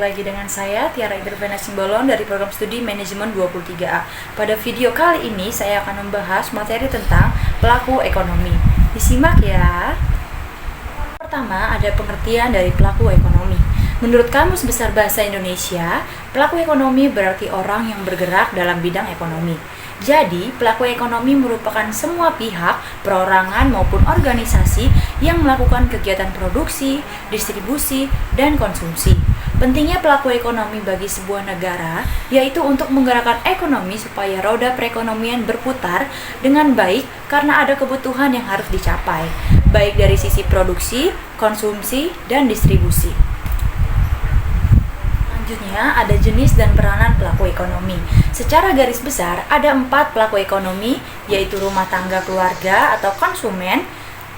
lagi dengan saya, Tiara Intervena Simbolon dari program studi Manajemen 23A. Pada video kali ini, saya akan membahas materi tentang pelaku ekonomi. Disimak ya. Pertama, ada pengertian dari pelaku ekonomi. Menurut Kamus Besar Bahasa Indonesia, pelaku ekonomi berarti orang yang bergerak dalam bidang ekonomi. Jadi, pelaku ekonomi merupakan semua pihak, perorangan maupun organisasi yang melakukan kegiatan produksi, distribusi, dan konsumsi. Pentingnya pelaku ekonomi bagi sebuah negara yaitu untuk menggerakkan ekonomi supaya roda perekonomian berputar dengan baik karena ada kebutuhan yang harus dicapai, baik dari sisi produksi, konsumsi, dan distribusi. Selanjutnya ada jenis dan peranan pelaku ekonomi. Secara garis besar ada 4 pelaku ekonomi, yaitu rumah tangga keluarga atau konsumen.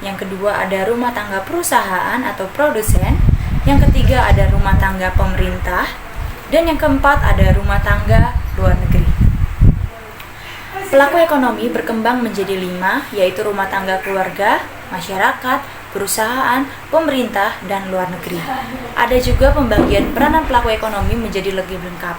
Yang kedua ada rumah tangga perusahaan atau produsen. Yang ketiga ada rumah tangga pemerintah. Dan yang keempat ada rumah tangga luar negeri. Pelaku ekonomi berkembang menjadi 5, yaitu rumah tangga keluarga, masyarakat, perusahaan, pemerintah, dan luar negeri. Ada juga pembagian peranan pelaku ekonomi menjadi lebih lengkap.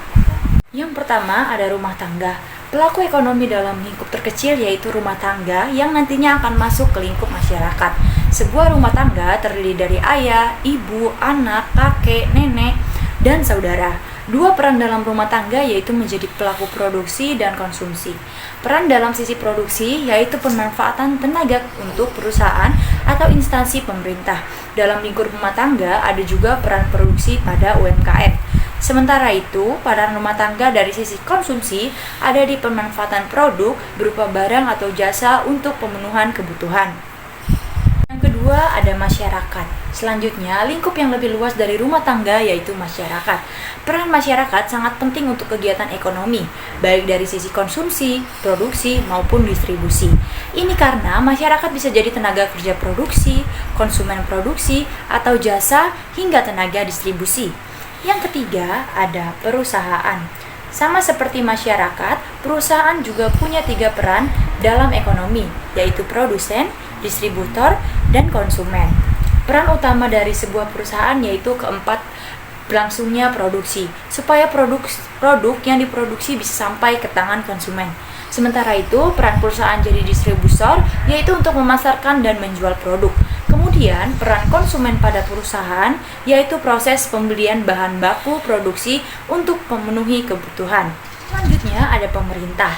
Yang pertama ada rumah tangga. Pelaku ekonomi dalam lingkup terkecil yaitu rumah tangga yang nantinya akan masuk ke lingkup masyarakat. Sebuah rumah tangga terdiri dari ayah, ibu, anak, kakek, nenek, dan saudara. 2 peran dalam rumah tangga yaitu menjadi pelaku produksi dan konsumsi. Peran dalam sisi produksi yaitu pemanfaatan tenaga untuk perusahaan atau instansi pemerintah. Dalam lingkup rumah tangga ada juga peran produksi pada UMKM. Sementara itu, peran rumah tangga dari sisi konsumsi ada di pemanfaatan produk berupa barang atau jasa untuk pemenuhan kebutuhan. Yang kedua ada masyarakat. Selanjutnya, lingkup yang lebih luas dari rumah tangga yaitu masyarakat. Peran masyarakat sangat penting untuk kegiatan ekonomi, baik dari sisi konsumsi, produksi, maupun distribusi. Ini karena masyarakat bisa jadi tenaga kerja produksi, konsumen produksi, atau jasa, hingga tenaga distribusi. Yang ketiga ada perusahaan. Sama seperti masyarakat, perusahaan juga punya 3 peran dalam ekonomi, yaitu produsen, distributor, dan konsumen. Peran utama dari sebuah perusahaan yaitu keempat, berlangsungnya produksi, supaya produk yang diproduksi bisa sampai ke tangan konsumen. Sementara itu, peran perusahaan jadi distributor yaitu untuk memasarkan dan menjual produk. Kemudian, peran konsumen pada perusahaan yaitu proses pembelian bahan baku produksi untuk memenuhi kebutuhan. Selanjutnya ada pemerintah.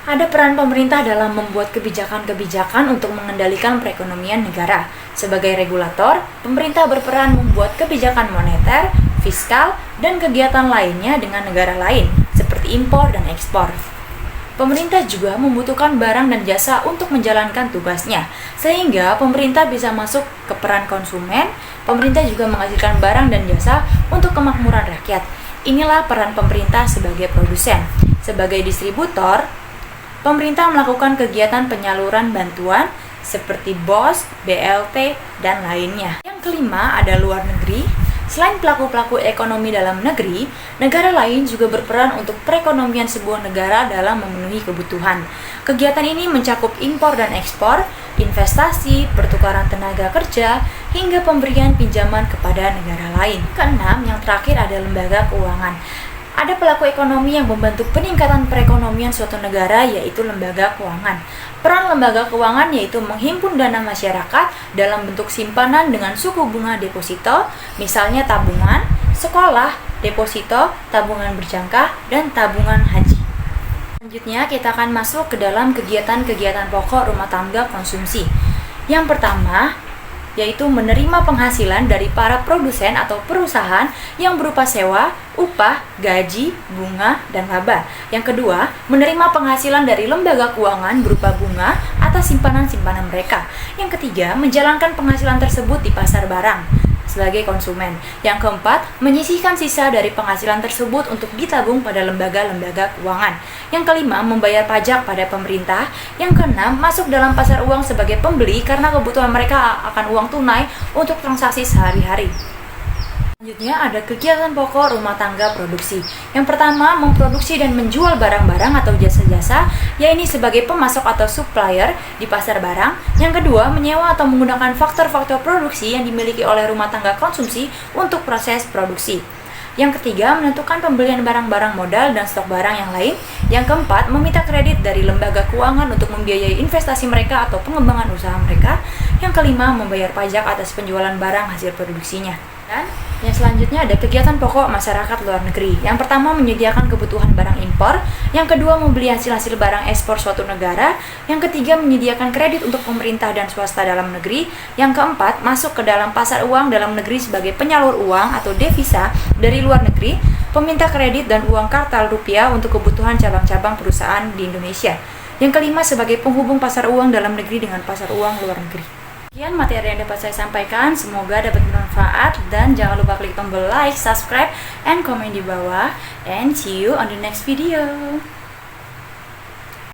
Ada peran pemerintah dalam membuat kebijakan-kebijakan untuk mengendalikan perekonomian negara. Sebagai regulator, pemerintah berperan membuat kebijakan moneter, fiskal, dan kegiatan lainnya dengan negara lain, seperti impor dan ekspor. Pemerintah juga membutuhkan barang dan jasa untuk menjalankan tugasnya, sehingga pemerintah bisa masuk ke peran konsumen. Pemerintah juga menghasilkan barang dan jasa untuk kemakmuran rakyat. Inilah peran pemerintah sebagai produsen. Sebagai distributor, pemerintah melakukan kegiatan penyaluran bantuan seperti BOS, BLT, dan lainnya. Yang kelima ada luar negeri. Selain pelaku-pelaku ekonomi dalam negeri, negara lain juga berperan untuk perekonomian sebuah negara dalam memenuhi kebutuhan. Kegiatan ini mencakup impor dan ekspor, investasi, pertukaran tenaga kerja, hingga pemberian pinjaman kepada negara lain. Keenam, yang terakhir ada lembaga keuangan. Ada pelaku ekonomi yang membantu peningkatan perekonomian suatu negara yaitu lembaga keuangan. Peran lembaga keuangan yaitu menghimpun dana masyarakat dalam bentuk simpanan dengan suku bunga deposito, misalnya tabungan, sekolah, deposito, tabungan berjangka, dan tabungan haji. Selanjutnya kita akan masuk ke dalam kegiatan-kegiatan pokok rumah tangga konsumsi. Yang pertama yaitu menerima penghasilan dari para produsen atau perusahaan yang berupa sewa, upah, gaji, bunga, dan laba. Yang kedua, menerima penghasilan dari lembaga keuangan berupa bunga atas simpanan-simpanan mereka. Yang ketiga, menjalankan penghasilan tersebut di pasar barang sebagai konsumen. Yang keempat, menyisihkan sisa dari penghasilan tersebut untuk ditabung pada lembaga-lembaga keuangan. Yang kelima, membayar pajak pada pemerintah. Yang keenam, masuk dalam pasar uang sebagai pembeli karena kebutuhan mereka akan uang tunai untuk transaksi sehari-hari. Selanjutnya ada kegiatan pokok rumah tangga produksi. Yang pertama, memproduksi dan menjual barang-barang atau jasa-jasa, yaitu sebagai pemasok atau supplier di pasar barang. Yang kedua, menyewa atau menggunakan faktor-faktor produksi yang dimiliki oleh rumah tangga konsumsi untuk proses produksi. Yang ketiga, menentukan pembelian barang-barang modal dan stok barang yang lain. Yang keempat, meminta kredit dari lembaga keuangan untuk membiayai investasi mereka atau pengembangan usaha mereka. Yang kelima, membayar pajak atas penjualan barang hasil produksinya. Dan yang selanjutnya ada kegiatan pokok masyarakat luar negeri. Yang pertama, menyediakan kebutuhan barang impor. Yang kedua, membeli hasil-hasil barang ekspor suatu negara. Yang ketiga, menyediakan kredit untuk pemerintah dan swasta dalam negeri. Yang keempat, masuk ke dalam pasar uang dalam negeri sebagai penyalur uang atau devisa dari luar negeri, peminta kredit dan uang kartal rupiah untuk kebutuhan cabang-cabang perusahaan di Indonesia. Yang kelima, sebagai penghubung pasar uang dalam negeri dengan pasar uang luar negeri. Sekian materi yang dapat saya sampaikan, semoga dapat bermanfaat dan jangan lupa klik tombol like, subscribe, and komen di bawah, and see you on the next video.